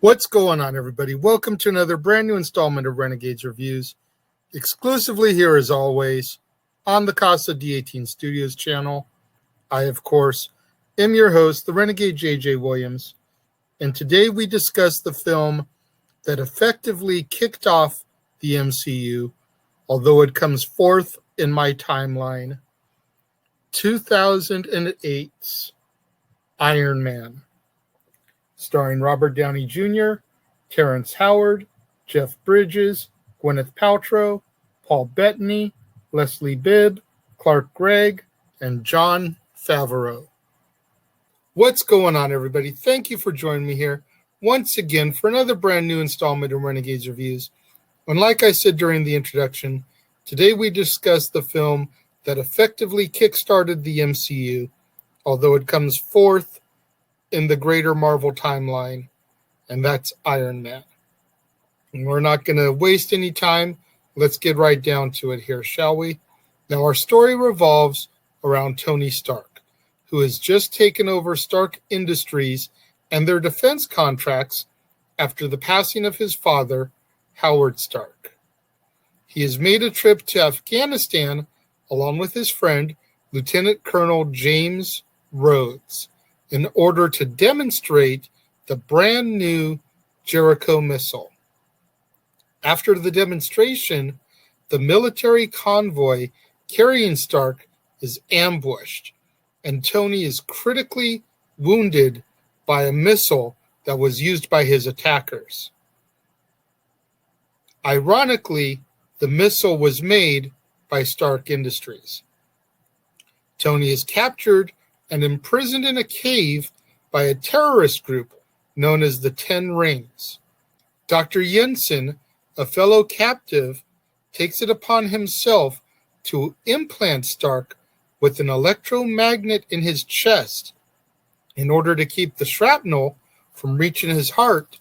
What's going on, everybody? Welcome to another brand new installment of Renegades Reviews, exclusively here as always on the Casa D18 Studios channel. I, of course, am your host, the Renegade J.J. Williams, and today we discuss the film that effectively kicked off the MCU, although it comes fourth in my timeline, 2008's Iron Man, starring Robert Downey Jr., Terrence Howard, Jeff Bridges, Gwyneth Paltrow, Paul Bettany, Leslie Bibb, Clark Gregg, and Jon Favreau. What's going on, everybody? Thank you for joining me here once again for another brand new installment of Renegades Reviews. And like I said during the introduction, today we discuss the film that effectively kickstarted the MCU, although it comes fourth in the greater Marvel timeline, and that's Iron Man. And we're not going to waste any time. Let's get right down to it here, shall we? Now, our story revolves around Tony Stark, who has just taken over Stark Industries and their defense contracts after the passing of his father, Howard Stark. He has made a trip to Afghanistan along with his friend, Lieutenant Colonel James Rhodes, in order to demonstrate the brand new Jericho missile. After the demonstration, the military convoy carrying Stark is ambushed, and Tony is critically wounded by a missile that was used by his attackers. Ironically, the missile was made by Stark Industries. Tony is captured and imprisoned in a cave by a terrorist group known as the Ten Rings. Dr. Jensen, a fellow captive, takes it upon himself to implant Stark with an electromagnet in his chest in order to keep the shrapnel from reaching his heart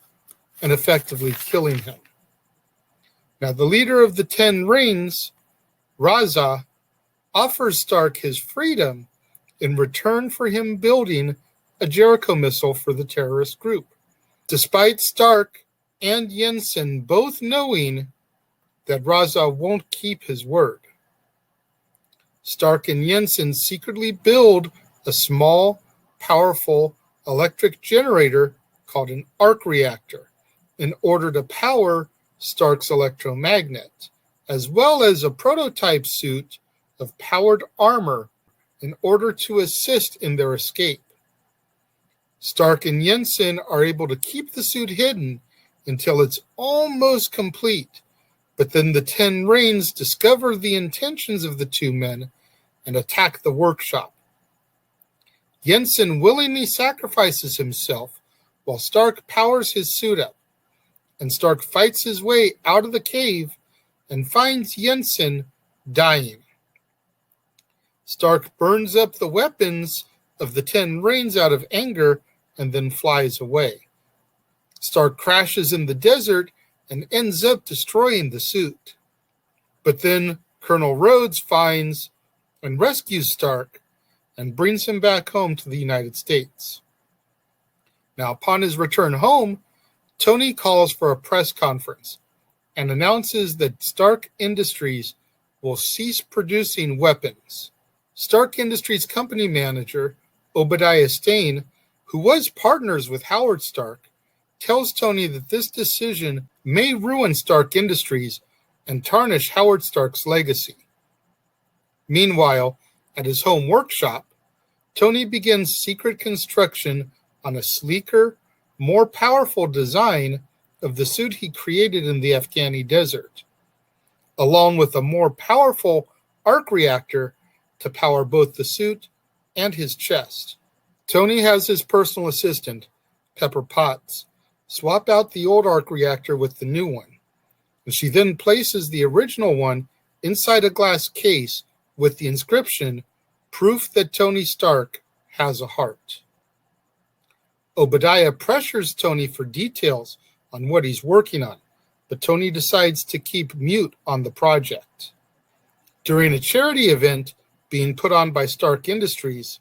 and effectively killing him. Now, the leader of the Ten Rings, Raza, offers Stark his freedom in return for him building a Jericho missile for the terrorist group. Despite Stark and Jensen both knowing that Raza won't keep his word, Stark and Jensen secretly build a small, powerful electric generator called an arc reactor in order to power Stark's electromagnet, as well as a prototype suit of powered armor in order to assist in their escape. Stark and Jensen are able to keep the suit hidden until it's almost complete, but then the Ten Rings discover the intentions of the two men and attack the workshop. Jensen willingly sacrifices himself while Stark powers his suit up, and Stark fights his way out of the cave and finds Jensen dying. Stark burns up the weapons of the Ten Rings out of anger and then flies away. Stark crashes in the desert and ends up destroying the suit. But then Colonel Rhodes finds and rescues Stark and brings him back home to the United States. Now, upon his return home, Tony calls for a press conference and announces that Stark Industries will cease producing weapons. Stark Industries company manager, Obadiah Stane, who was partners with Howard Stark, tells Tony that this decision may ruin Stark Industries and tarnish Howard Stark's legacy. Meanwhile, at his home workshop, Tony begins secret construction on a sleeker, more powerful design of the suit he created in the Afghani desert, along with a more powerful arc reactor to power both the suit and his chest. Tony has his personal assistant, Pepper Potts, swap out the old arc reactor with the new one, and she then places the original one inside a glass case with the inscription, "Proof that Tony Stark has a heart." Obadiah pressures Tony for details on what he's working on, but Tony decides to keep mute on the project. During a charity event being put on by Stark Industries,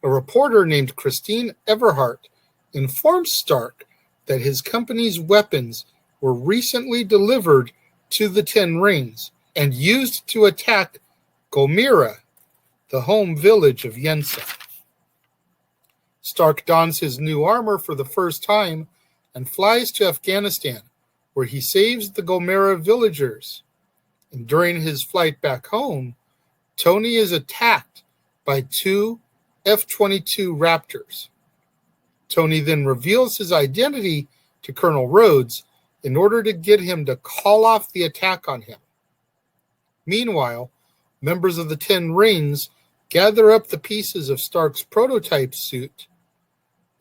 a reporter named Christine Everhart informs Stark that his company's weapons were recently delivered to the Ten Rings and used to attack Gomera, the home village of Yensa. Stark dons his new armor for the first time and flies to Afghanistan, where he saves the Gomera villagers. And during his flight back home, Tony is attacked by two F-22 Raptors. Tony then reveals his identity to Colonel Rhodes in order to get him to call off the attack on him. Meanwhile, members of the Ten Rings gather up the pieces of Stark's prototype suit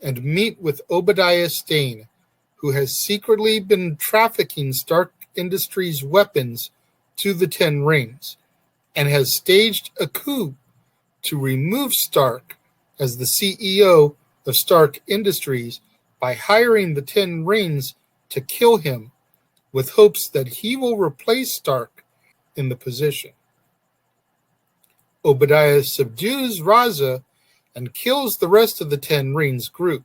and meet with Obadiah Stane, who has secretly been trafficking Stark Industries' weapons to the Ten Rings and has staged a coup to remove Stark as the CEO of Stark Industries by hiring the Ten Rings to kill him, with hopes that he will replace Stark in the position. Obadiah subdues Raza and kills the rest of the Ten Rings group.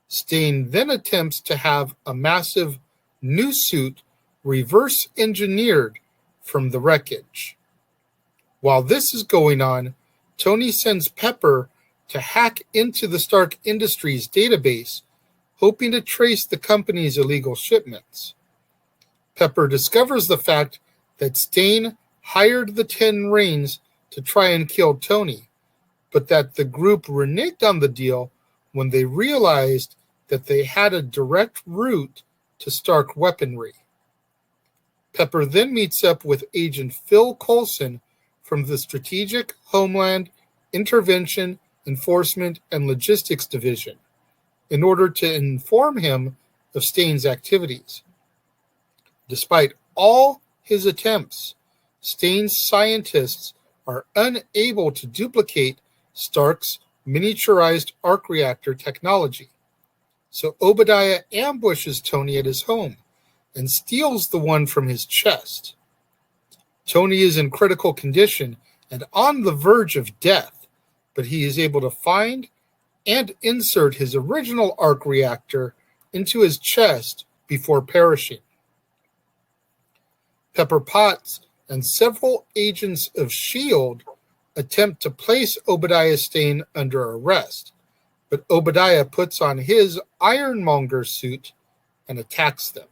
Stane then attempts to have a massive new suit reverse engineered from the wreckage. While this is going on, Tony sends Pepper to hack into the Stark Industries database, hoping to trace the company's illegal shipments. Pepper discovers the fact that Stane hired the Ten Rings to try and kill Tony, but that the group reneged on the deal when they realized that they had a direct route to Stark weaponry. Pepper then meets up with Agent Phil Coulson from the Strategic Homeland Intervention, Enforcement, and Logistics Division in order to inform him of Stane's activities. Despite all his attempts, Stane's scientists are unable to duplicate Stark's miniaturized arc reactor technology. So Obadiah ambushes Tony at his home and steals the one from his chest. Tony is in critical condition and on the verge of death, but he is able to find and insert his original arc reactor into his chest before perishing. Pepper Potts and several agents of S.H.I.E.L.D. attempt to place Obadiah Stane under arrest, but Obadiah puts on his Ironmonger suit and attacks them.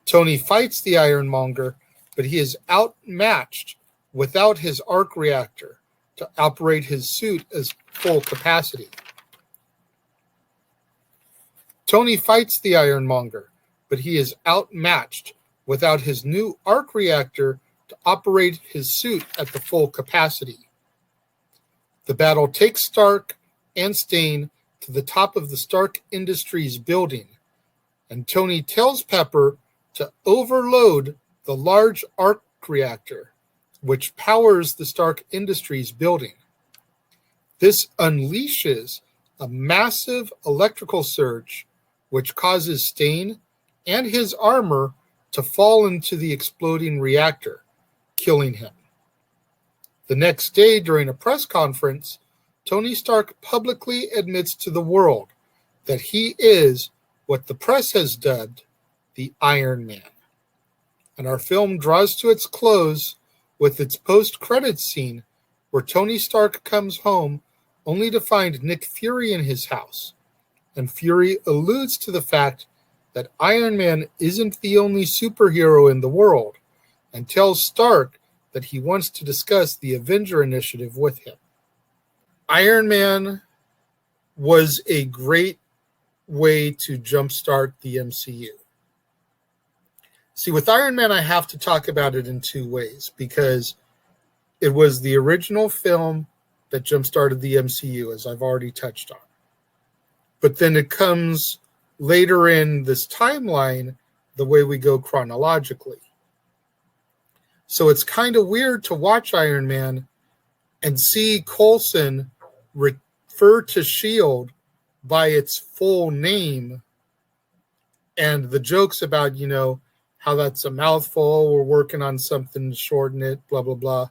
Tony fights the Ironmonger, but he is outmatched without his arc reactor to operate his suit as full capacity. Tony fights the Ironmonger, but he is outmatched without his new arc reactor to operate his suit at the full capacity. The battle takes Stark and Stane to the top of the Stark Industries building, and Tony tells Pepper to overload the large arc reactor, which powers the Stark Industries building. This unleashes a massive electrical surge, which causes Stane and his armor to fall into the exploding reactor, killing him. The next day, during a press conference, Tony Stark publicly admits to the world that he is what the press has dubbed the Iron Man. And our film draws to its close with its post-credits scene where Tony Stark comes home only to find Nick Fury in his house. And Fury alludes to the fact that Iron Man isn't the only superhero in the world and tells Stark that he wants to discuss the Avenger Initiative with him. Iron Man was a great way to jumpstart the MCU. See, with Iron Man, I have to talk about it in two ways because it was the original film that jumpstarted the MCU, as I've already touched on. But then it comes later in this timeline, the way we go chronologically. So it's kind of weird to watch Iron Man and see Coulson refer to S.H.I.E.L.D. by its full name and the jokes about, how that's a mouthful, we're working on something to shorten it, blah, blah, blah.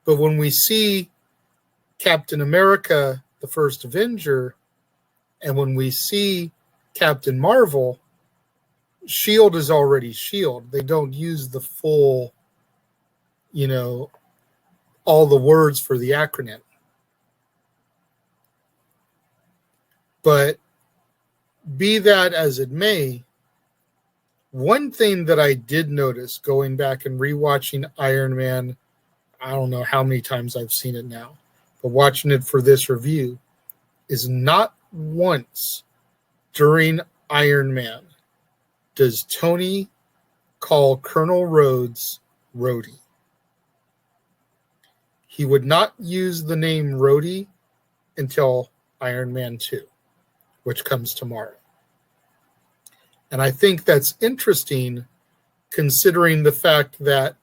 But when we see Captain America, the first Avenger, and when we see Captain Marvel, SHIELD is already SHIELD. They don't use the full, all the words for the acronym. But be that as it may, one thing that I did notice going back and rewatching Iron Man, I don't know how many times I've seen it now, but watching it for this review, is not once during Iron Man does Tony call Colonel Rhodes Rhodey. He would not use the name Rhodey until Iron Man 2, which comes tomorrow. And I think that's interesting considering the fact that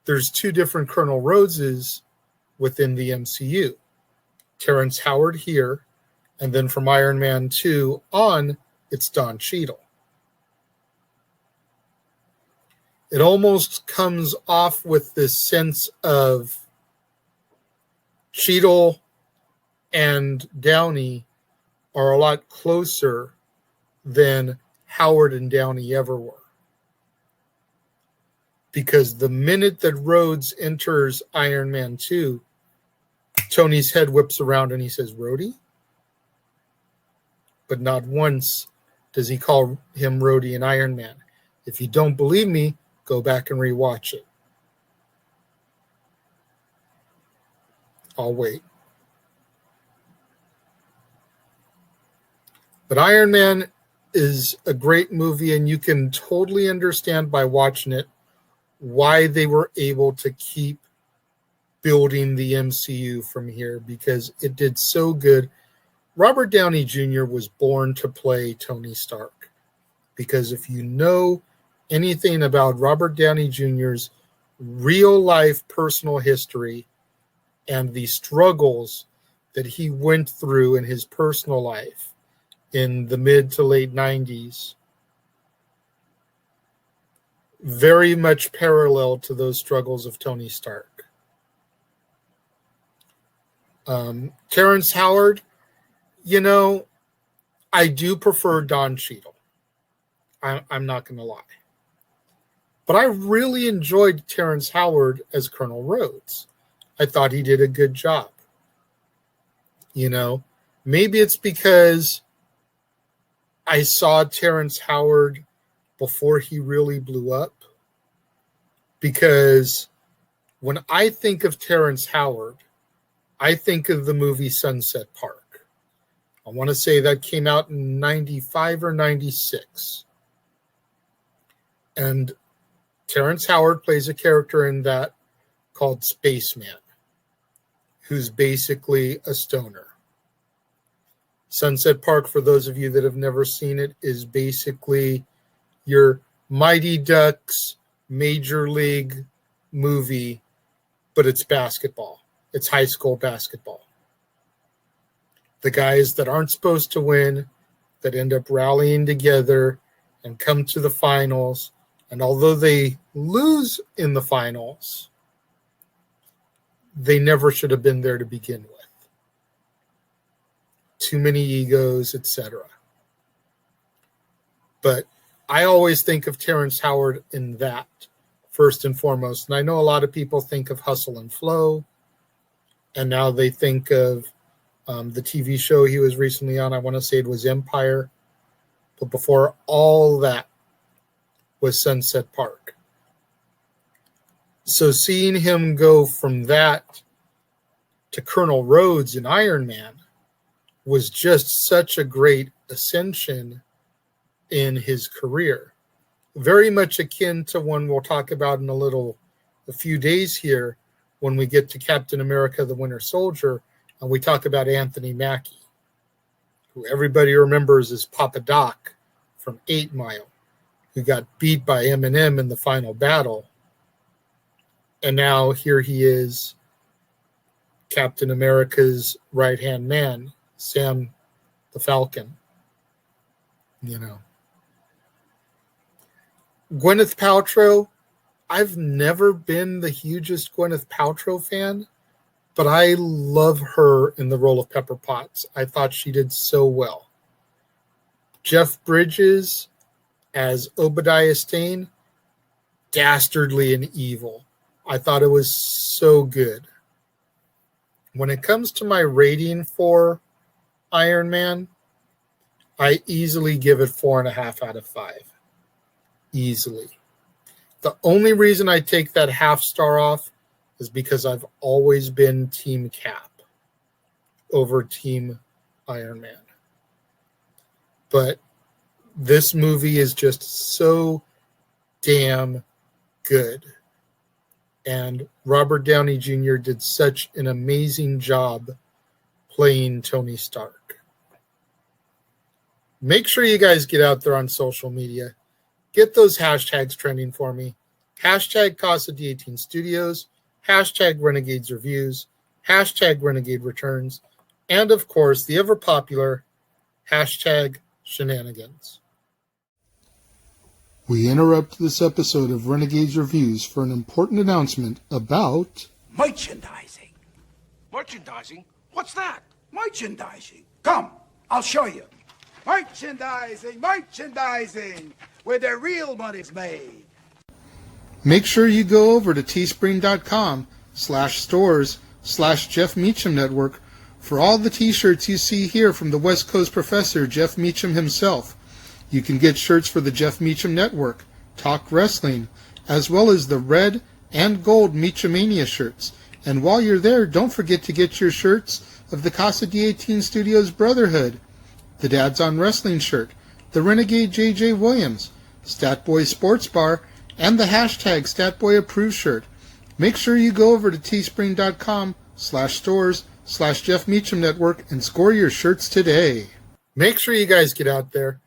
there's two different Colonel Rhodeses within the MCU. Terrence Howard here, and then from Iron Man 2 on, it's Don Cheadle. It almost comes off with this sense of Cheadle and Downey are a lot closer than Howard and Downey ever were. Because the minute that Rhodes enters Iron Man 2, Tony's head whips around and he says, Rhodey? But not once does he call him Rhodey in Iron Man. If you don't believe me, go back and rewatch it. I'll wait. But Iron Man is a great movie, and you can totally understand by watching it why they were able to keep building the MCU from here, because it did so good. Robert Downey Jr. was born to play Tony Stark, because if you know anything about Robert Downey Jr.'s real life personal history and the struggles that he went through in his personal life in the mid to late 90s, very much parallel to those struggles of Tony Stark. Terrence Howard, I do prefer Don Cheadle. I'm not going to lie. But I really enjoyed Terrence Howard as Colonel Rhodes. I thought he did a good job. Maybe it's because I saw Terrence Howard before he really blew up. Because when I think of Terrence Howard, I think of the movie Sunset Park. I want to say that came out in 95 or 96. And Terrence Howard plays a character in that called Spaceman, who's basically a stoner. Sunset Park, for those of you that have never seen it, is basically your Mighty Ducks Major League movie, but it's basketball. It's high school basketball. The guys that aren't supposed to win, that end up rallying together and come to the finals, and although they lose in the finals, they never should have been there to begin with. Too many egos, etc. But I always think of Terrence Howard in that, first and foremost. And I know a lot of people think of Hustle and Flow, and now they think of the TV show he was recently on. I want to say it was Empire. But before all that was Sunset Park. So seeing him go from that to Colonel Rhodes in Iron Man was just such a great ascension in his career. Very much akin to one we'll talk about in a few days here when we get to Captain America, the Winter Soldier, and we talk about Anthony Mackie, who everybody remembers as Papa Doc from 8 Mile, who got beat by Eminem in the final battle. And now here he is, Captain America's right-hand man, Sam the Falcon. Gwyneth Paltrow, I've never been the hugest Gwyneth Paltrow fan, but I love her in the role of Pepper Potts. I thought she did so well. Jeff Bridges as Obadiah Stane, dastardly and evil. I thought it was so good. When it comes to my rating for Iron Man, I easily give it 4.5 out of 5. Easily. The only reason I take that half star off is because I've always been Team Cap over Team Iron Man. But this movie is just so damn good. And Robert Downey Jr. did such an amazing job playing Tony Stark. Make sure you guys get out there on social media. Get those hashtags trending for me. Hashtag Casa D18 Studios, hashtag Renegades Reviews, hashtag Renegade Returns, and of course, the ever popular hashtag Shenanigans. We interrupt this episode of Renegades Reviews for an important announcement about merchandising. Merchandising? What's that? Merchandising. Come, I'll show you. Merchandising, where the real money's made. Make sure you go over to teespring.com/stores/Jeff Meacham Network for all the t-shirts you see here from the West Coast professor, Jeff Meacham himself. You can get shirts for the Jeff Meacham Network, Talk Wrestling, as well as the red and gold Meachamania shirts. And while you're there, don't forget to get your shirts of the Casa D18 Studios Brotherhood, the Dads on Wrestling shirt, the Renegade JJ Williams, Statboy Sports Bar, and the hashtag StatBoyApproved shirt. Make sure you go over to teespring.com/stores/Jeff Meacham Network and score your shirts today. Make sure you guys get out there.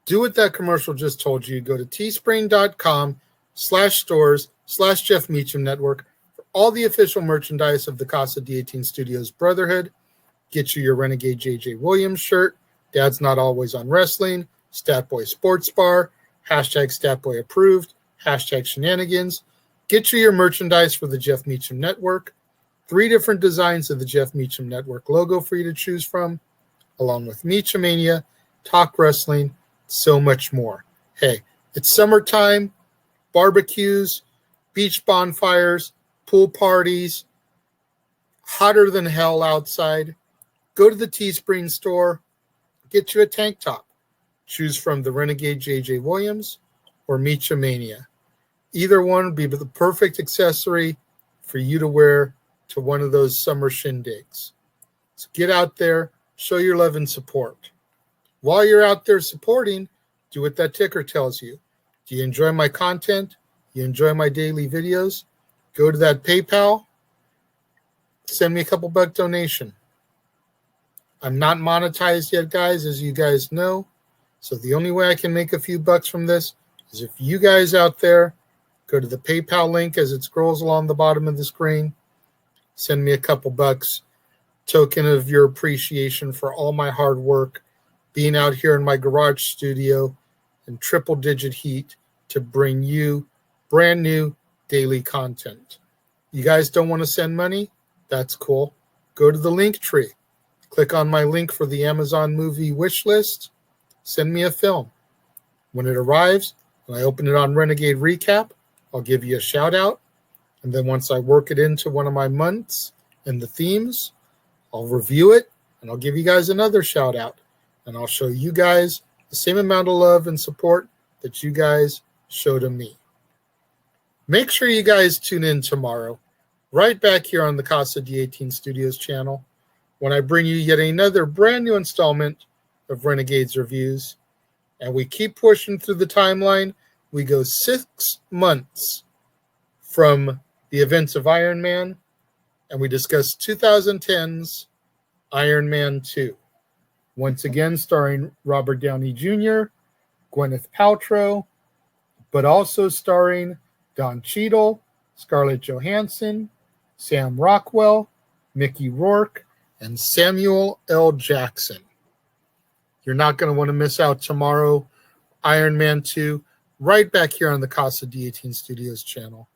Do what that commercial just told you. Go to teespring.com/stores/Jeff Meacham Network for all the official merchandise of the Casa D18 Studios Brotherhood. Get you your Renegade JJ Williams shirt, Dad's Not Always on Wrestling, Statboy Sports Bar, hashtag StatBoyApproved, hashtag Shenanigans. Get you your merchandise for the Jeff Meacham Network. 3 different designs of the Jeff Meacham Network logo for you to choose from, along with Meachamania, Talk Wrestling, so much more. Hey, it's summertime, barbecues, beach bonfires, pool parties, hotter than hell outside. Go to the Teespring store, get you a tank top. Choose from the Renegade JJ Williams or Meachamania. Either one would be the perfect accessory for you to wear to one of those summer shindigs. So get out there, show your love and support. While you're out there supporting, do what that ticker tells you. Do you enjoy my content? You enjoy my daily videos? Go to that PayPal, send me a couple buck donation. I'm not monetized yet, guys, as you guys know. So the only way I can make a few bucks from this is if you guys out there go to the PayPal link as it scrolls along the bottom of the screen, send me a couple bucks, token of your appreciation for all my hard work, being out here in my garage studio in triple-digit heat to bring you brand new daily content. You guys don't want to send money? That's cool. Go to the link tree. Click on my link for the Amazon movie wish list. Send me a film. When it arrives and I open it on Renegade Recap, I'll give you a shout out. And then once I work it into one of my months and the themes, I'll review it and I'll give you guys another shout out. And I'll show you guys the same amount of love and support that you guys show to me. Make sure you guys tune in tomorrow, right back here on the Casa D18 Studios channel, when I bring you yet another brand new installment of Renegades Reviews. And we keep pushing through the timeline. We go 6 months from the events of Iron Man, and we discuss 2010's Iron Man 2. Once again, starring Robert Downey Jr., Gwyneth Paltrow, but also starring Don Cheadle, Scarlett Johansson, Sam Rockwell, Mickey Rourke, and Samuel L. Jackson. You're not going to want to miss out tomorrow. Iron Man 2, right back here on the Casa D18 Studios channel.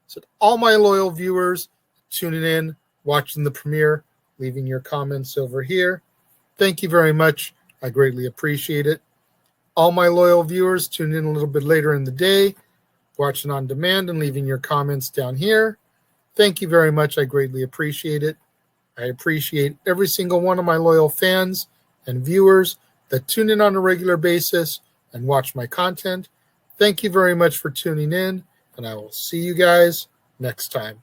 So all my loyal viewers tuning in, watching the premiere, leaving your comments over here. Thank you very much. I greatly appreciate it. All my loyal viewers tune in a little bit later in the day, watching on demand and leaving your comments down here. Thank you very much. I greatly appreciate it. I appreciate every single one of my loyal fans and viewers that tune in on a regular basis and watch my content. Thank you very much for tuning in, and I will see you guys next time.